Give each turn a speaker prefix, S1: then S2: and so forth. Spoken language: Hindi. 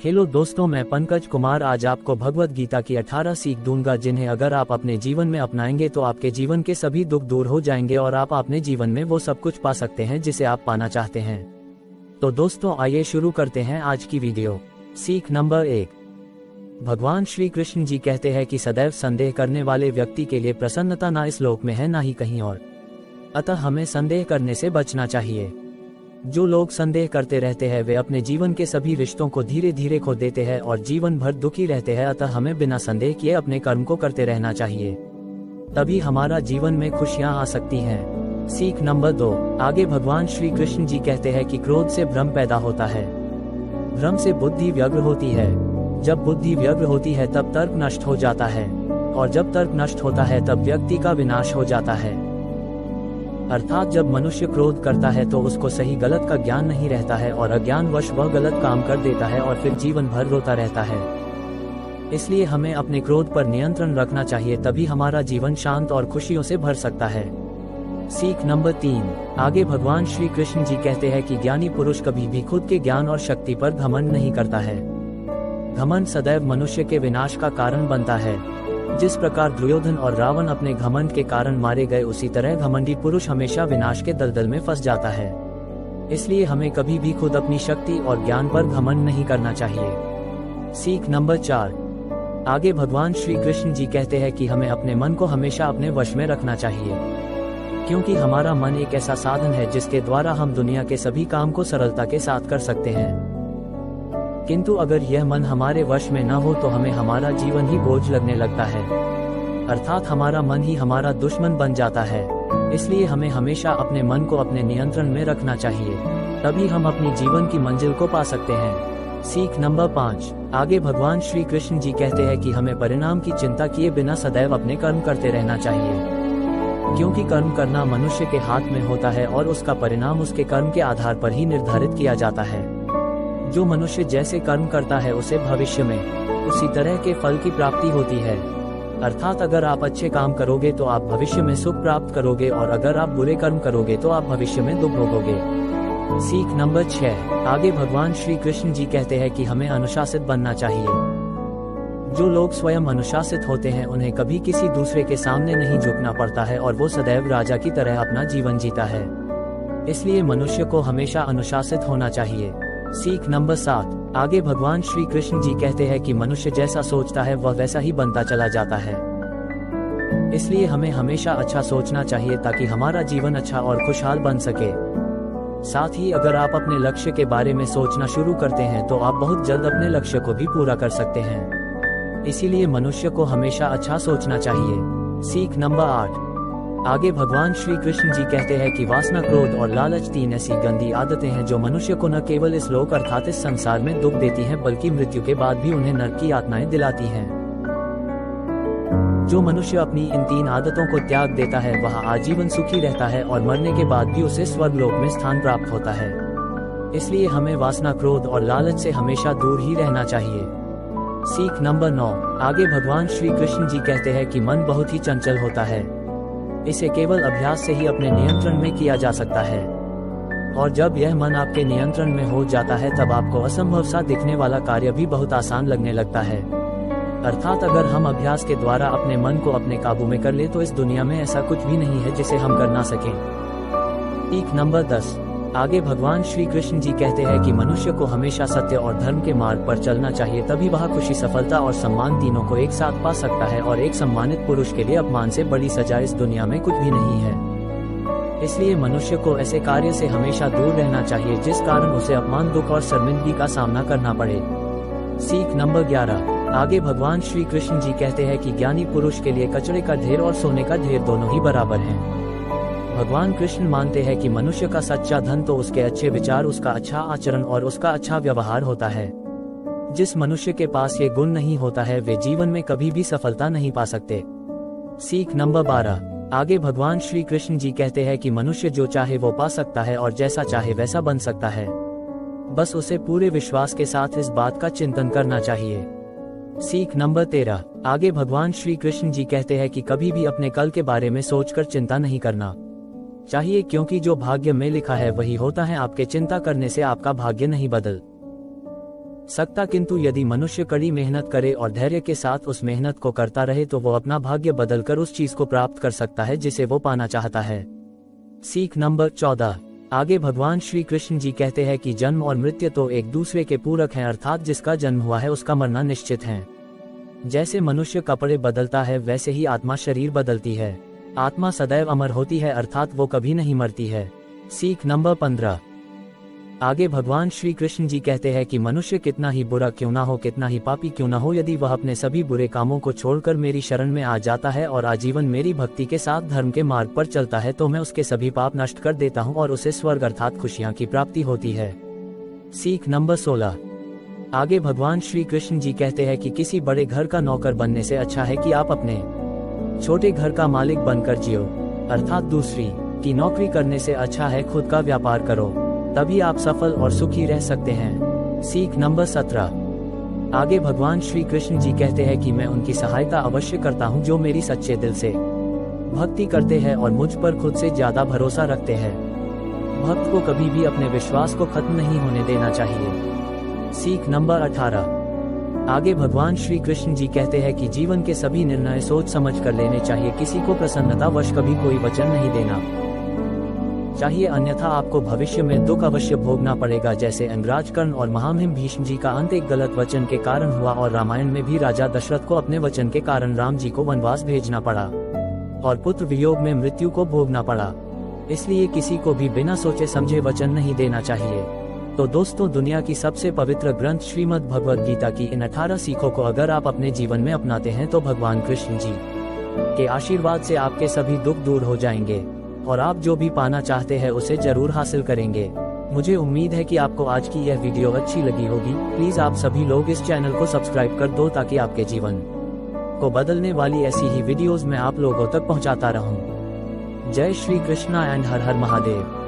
S1: हेलो दोस्तों, मैं पंकज कुमार आज आपको भगवत गीता की 18 सीख दूंगा जिन्हें अगर आप अपने जीवन में अपनाएंगे तो आपके जीवन के सभी दुख दूर हो जाएंगे और आप अपने जीवन में वो सब कुछ पा सकते हैं जिसे आप पाना चाहते हैं। तो दोस्तों आइए शुरू करते हैं आज की वीडियो। सीख नंबर 1। भगवान श्री कृष्ण जी कहते हैं कि सदैव संदेह करने वाले व्यक्ति के लिए प्रसन्नता ना इस लोक में है ना ही कहीं और, अतः हमें संदेह करने से बचना चाहिए। जो लोग संदेह करते रहते हैं वे अपने जीवन के सभी रिश्तों को धीरे धीरे खो देते हैं और जीवन भर दुखी रहते हैं, अतः हमें बिना संदेह किए अपने कर्म को करते रहना चाहिए, तभी हमारा जीवन में खुशियां आ सकती हैं। सीख नंबर 2। आगे भगवान श्री कृष्ण जी कहते हैं कि क्रोध से भ्रम पैदा होता है, भ्रम से बुद्धि व्यग्र होती है, जब बुद्धि व्यग्र होती है तब तर्क नष्ट हो जाता है, और जब तर्क नष्ट होता है तब व्यक्ति का विनाश हो जाता है। अर्थात जब मनुष्य क्रोध करता है तो उसको सही गलत का ज्ञान नहीं रहता है और अज्ञानवश वह गलत काम कर देता है और फिर जीवन भर रोता रहता है। इसलिए हमें अपने क्रोध पर नियंत्रण रखना चाहिए, तभी हमारा जीवन शांत और खुशियों से भर सकता है। सीख नंबर 3। आगे भगवान श्री कृष्ण जी कहते हैं कि ज्ञानी पुरुष कभी भी खुद के ज्ञान और शक्ति पर घमंड नहीं करता है। घमंड सदैव मनुष्य के विनाश का कारण बनता है। जिस प्रकार दुर्योधन और रावण अपने घमंड के कारण मारे गए, उसी तरह घमंडी पुरुष हमेशा विनाश के दलदल में फंस जाता है। इसलिए हमें कभी भी खुद अपनी शक्ति और ज्ञान पर घमंड नहीं करना चाहिए। सीख नंबर 4। आगे भगवान श्री कृष्ण जी कहते हैं कि हमें अपने मन को हमेशा अपने वश में रखना चाहिए, क्योंकि हमारा मन एक ऐसा साधन है जिसके द्वारा हम दुनिया के सभी काम को सरलता के साथ कर सकते हैं। किंतु अगर यह मन हमारे वश में न हो तो हमें हमारा जीवन ही बोझ लगने लगता है, अर्थात हमारा मन ही हमारा दुश्मन बन जाता है। इसलिए हमें हमेशा अपने मन को अपने नियंत्रण में रखना चाहिए, तभी हम अपनी जीवन की मंजिल को पा सकते हैं। सीख नंबर 5। आगे भगवान श्री कृष्ण जी कहते हैं कि हमें परिणाम की चिंता किए बिना सदैव अपने कर्म करते रहना चाहिए, क्योंकि कर्म करना मनुष्य के हाथ में होता है और उसका परिणाम उसके कर्म के आधार पर ही निर्धारित किया जाता है। जो मनुष्य जैसे कर्म करता है उसे भविष्य में उसी तरह के फल की प्राप्ति होती है। अर्थात अगर आप अच्छे काम करोगे तो आप भविष्य में सुख प्राप्त करोगे और अगर आप बुरे कर्म करोगे तो आप भविष्य में दुख भोगोगे। सीख नंबर 6। आगे भगवान श्री कृष्ण जी कहते हैं कि हमें अनुशासित बनना चाहिए। जो लोग स्वयं अनुशासित होते हैं उन्हें कभी किसी दूसरे के सामने नहीं झुकना पड़ता है और वो सदैव राजा की तरह अपना जीवन जीता है। इसलिए मनुष्य को हमेशा अनुशासित होना चाहिए। सीख नंबर 7। आगे भगवान श्री कृष्ण जी कहते हैं कि मनुष्य जैसा सोचता है वह वैसा ही बनता चला जाता है। इसलिए हमें हमेशा अच्छा सोचना चाहिए ताकि हमारा जीवन अच्छा और खुशहाल बन सके। साथ ही अगर आप अपने लक्ष्य के बारे में सोचना शुरू करते हैं तो आप बहुत जल्द अपने लक्ष्य को भी पूरा कर सकते हैं। इसीलिए मनुष्य को हमेशा अच्छा सोचना चाहिए। सीख नंबर 8। आगे भगवान श्री कृष्ण जी कहते हैं कि वासना, क्रोध और लालच 3 ऐसी गंदी आदतें हैं जो मनुष्य को न केवल इस लोक अर्थात इस संसार में दुख देती हैं बल्कि मृत्यु के बाद भी उन्हें नरक की यातनाएं दिलाती हैं। जो मनुष्य अपनी इन 3 आदतों को त्याग देता है वह आजीवन सुखी रहता है और मरने के बाद भी उसे स्वर्ग लोक में स्थान प्राप्त होता है। इसलिए हमें वासना, क्रोध और लालच से हमेशा दूर ही रहना चाहिए। सीख नंबर 9। आगे भगवान श्री कृष्ण जी कहते हैं कि मन बहुत ही चंचल होता है, इसे केवल अभ्यास से ही अपने नियंत्रण में किया जा सकता है, और जब यह मन आपके नियंत्रण में हो जाता है तब आपको असंभव सा दिखने वाला कार्य भी बहुत आसान लगने लगता है। अर्थात अगर हम अभ्यास के द्वारा अपने मन को अपने काबू में कर ले तो इस दुनिया में ऐसा कुछ भी नहीं है जिसे हम कर ना सकें। सीख नंबर 10। आगे भगवान श्री कृष्ण जी कहते हैं कि मनुष्य को हमेशा सत्य और धर्म के मार्ग पर चलना चाहिए, तभी वह खुशी, सफलता और सम्मान तीनों को एक साथ पा सकता है, और एक सम्मानित पुरुष के लिए अपमान से बड़ी सजा इस दुनिया में कुछ भी नहीं है। इसलिए मनुष्य को ऐसे कार्य से हमेशा दूर रहना चाहिए जिस कारण उसे अपमान, दुख और शर्मिंदगी का सामना करना पड़े। सीख नंबर 11। आगे भगवान श्री कृष्ण जी कहते हैं कि ज्ञानी पुरुष के लिए कचरे का ढेर और सोने का ढेर दोनों ही बराबर हैं। भगवान कृष्ण मानते हैं कि मनुष्य का सच्चा धन तो उसके अच्छे विचार, उसका अच्छा आचरण और उसका अच्छा व्यवहार होता है। जिस मनुष्य के पास ये गुण नहीं होता है वे जीवन में कभी भी सफलता नहीं पा सकते। सीख नंबर 12। आगे भगवान श्री कृष्ण जी कहते हैं कि मनुष्य जो चाहे वो पा सकता है और जैसा चाहे वैसा बन सकता है, बस उसे पूरे विश्वास के साथ इस बात का चिंतन करना चाहिए। सीख नंबर 13। आगे भगवान श्री कृष्ण जी कहते हैं कि कभी भी अपने कल के बारे में सोचकर चिंता नहीं करना चाहिए, क्योंकि जो भाग्य में लिखा है वही होता है। आपके चिंता करने से आपका भाग्य नहीं बदल सकता, किंतु यदि मनुष्य कड़ी मेहनत करे और धैर्य के साथ उस मेहनत को करता रहे तो वो अपना भाग्य बदलकर उस चीज को प्राप्त कर सकता है जिसे वो पाना चाहता है। सीख नंबर 14। आगे भगवान श्री कृष्ण जी कहते हैं कि जन्म और मृत्यु तो एक दूसरे के पूरक हैं, अर्थात जिसका जन्म हुआ है उसका मरना निश्चित है। जैसे मनुष्य कपड़े बदलता है वैसे ही आत्मा शरीर बदलती है। आत्मा सदैव अमर होती है, अर्थात वो कभी नहीं मरती है। सीख नंबर 15। आगे भगवान श्री कृष्ण जी कहते हैं कि मनुष्य कितना ही बुरा क्यों ना हो, कितना ही पापी क्यों ना हो, यदि वह अपने सभी बुरे कामों को छोड़कर मेरी शरण में आ जाता है और आजीवन मेरी भक्ति के साथ धर्म के मार्ग पर चलता है तो मैं उसके सभी पाप नष्ट कर देता हूँ और उसे स्वर्ग अर्थात खुशियाँ की प्राप्ति होती है। सीख नंबर 16। आगे भगवान श्री कृष्ण जी कहते हैं कि किसी बड़े घर का नौकर बनने से अच्छा है कि आप अपने छोटे घर का मालिक बनकर जियो, अर्थात दूसरी की नौकरी करने से अच्छा है खुद का व्यापार करो, तभी आप सफल और सुखी रह सकते हैं। सीख नंबर 17। आगे भगवान श्री कृष्ण जी कहते हैं कि मैं उनकी सहायता अवश्य करता हूं जो मेरी सच्चे दिल से भक्ति करते हैं और मुझ पर खुद से ज्यादा भरोसा रखते हैं। भक्त को कभी भी अपने विश्वास को खत्म नहीं होने देना चाहिए। सीख नंबर 18। आगे भगवान श्री कृष्ण जी कहते हैं कि जीवन के सभी निर्णय सोच समझ कर लेने चाहिए, किसी को प्रसन्नतावश कभी कोई वचन नहीं देना चाहिए, अन्यथा आपको भविष्य में दुख अवश्य भोगना पड़ेगा। जैसे अंगराज कर्ण और महामहिम भीष्म जी का अंत एक गलत वचन के कारण हुआ और रामायण में भी राजा दशरथ को अपने वचन के कारण राम जी को वनवास भेजना पड़ा और पुत्र वियोग में मृत्यु को भोगना पड़ा। इसलिए किसी को भी बिना सोचे समझे वचन नहीं देना चाहिए। तो दोस्तों, दुनिया की सबसे पवित्र ग्रंथ श्रीमद् भगवद गीता की इन 18 सीखों को अगर आप अपने जीवन में अपनाते हैं तो भगवान कृष्ण जी के आशीर्वाद से आपके सभी दुख दूर हो जाएंगे और आप जो भी पाना चाहते हैं उसे जरूर हासिल करेंगे। मुझे उम्मीद है कि आपको आज की यह वीडियो अच्छी लगी होगी। प्लीज आप सभी लोग इस चैनल को सब्सक्राइब कर दो ताकि आपके जीवन को बदलने वाली ऐसी ही वीडियोस मैं आप लोगों तक पहुंचाता रहूं। जय श्री कृष्णा एंड हर हर महादेव।